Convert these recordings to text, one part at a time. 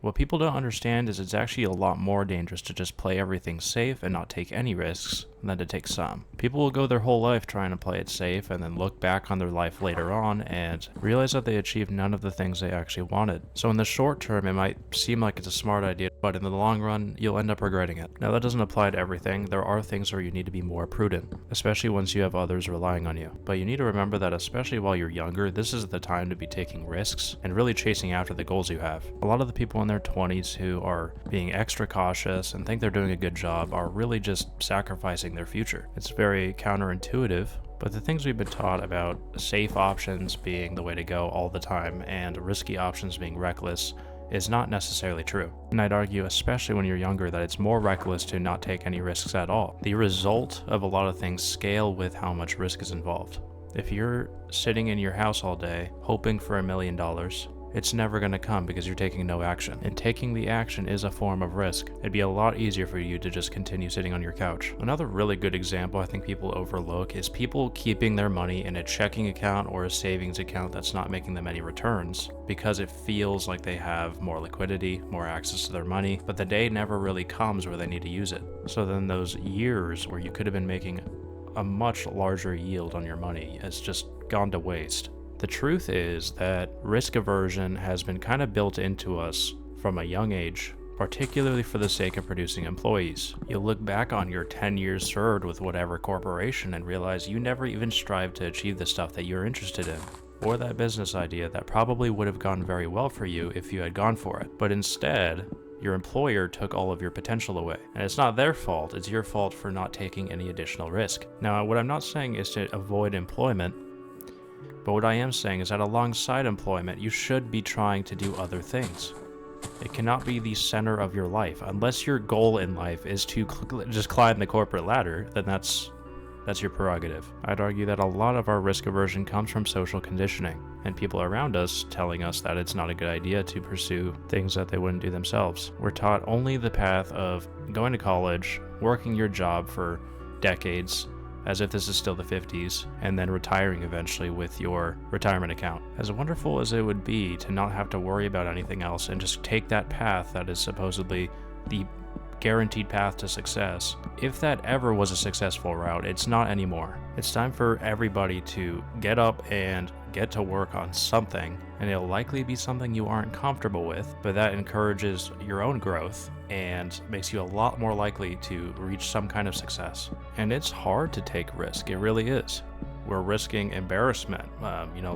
What people don't understand is it's actually a lot more dangerous to just play everything safe and not take any risks than to take some. People will go their whole life trying to play it safe and then look back on their life later on and realize that they achieved none of the things they actually wanted. So in the short term, it might seem like it's a smart idea, but in the long run, you'll end up regretting it. Now, that doesn't apply to everything. There are things where you need to be more prudent, especially once you have others relying on you. But you need to remember that especially while you're younger, this is the time to be taking risks and really chasing after the goals you have. A lot of the people in their 20s who are being extra cautious and think they're doing a good job are really just sacrificing their future. It's very counterintuitive, but the things we've been taught about safe options being the way to go all the time and risky options being reckless is not necessarily true. And I'd argue, especially when you're younger, that it's more reckless to not take any risks at all. The result of a lot of things scale with how much risk is involved. If you're sitting in your house all day hoping for $1 million, it's never going to come because you're taking no action. And taking the action is a form of risk. It'd be a lot easier for you to just continue sitting on your couch. Another really good example I think people overlook is people keeping their money in a checking account or a savings account that's not making them any returns because it feels like they have more liquidity, more access to their money, but the day never really comes where they need to use it. So then those years where you could have been making a much larger yield on your money has just gone to waste. The truth is that risk aversion has been kind of built into us from a young age, particularly for the sake of producing employees. You'll look back on your 10 years served with whatever corporation and realize you never even strived to achieve the stuff that you're interested in, or that business idea that probably would have gone very well for you if you had gone for it. But instead, your employer took all of your potential away. And it's not their fault, it's your fault for not taking any additional risk. Now, what I'm not saying is to avoid employment, but what I am saying is that alongside employment, you should be trying to do other things. It cannot be the center of your life. Unless your goal in life is to just climb the corporate ladder, then that's your prerogative. I'd argue that a lot of our risk aversion comes from social conditioning and people around us telling us that it's not a good idea to pursue things that they wouldn't do themselves. We're taught only the path of going to college, working your job for decades, as if this is still the 50s, and then retiring eventually with your retirement account. As wonderful as it would be to not have to worry about anything else and just take that path that is supposedly the guaranteed path to success, if that ever was a successful route, it's not anymore. It's time for everybody to get up and get to work on something, and it'll likely be something you aren't comfortable with, but that encourages your own growth and makes you a lot more likely to reach some kind of success. And it's hard to take risk, it really is. We're risking embarrassment,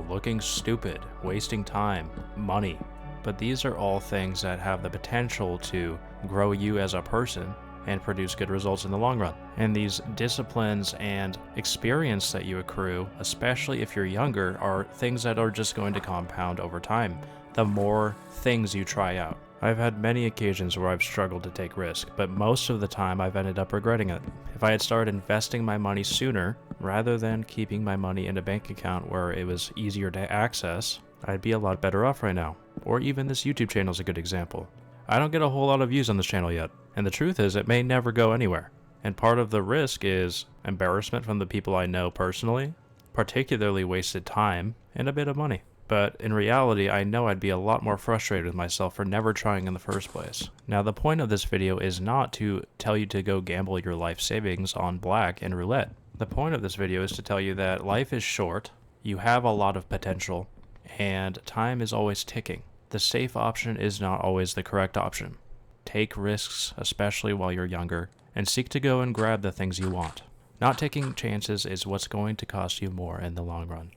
looking stupid, wasting time, money. But these are all things that have the potential to grow you as a person and produce good results in the long run. And these disciplines and experience that you accrue, especially if you're younger, are things that are just going to compound over time, the more things you try out. I've had many occasions where I've struggled to take risk, but most of the time I've ended up regretting it. If I had started investing my money sooner, rather than keeping my money in a bank account where it was easier to access, I'd be a lot better off right now. Or even this YouTube channel is a good example. I don't get a whole lot of views on this channel yet, and the truth is it may never go anywhere. And part of the risk is embarrassment from the people I know personally, particularly wasted time, and a bit of money. But in reality, I know I'd be a lot more frustrated with myself for never trying in the first place. Now, the point of this video is not to tell you to go gamble your life savings on black and roulette. The point of this video is to tell you that life is short, you have a lot of potential, and time is always ticking. The safe option is not always the correct option. Take risks, especially while you're younger, and seek to go and grab the things you want. Not taking chances is what's going to cost you more in the long run.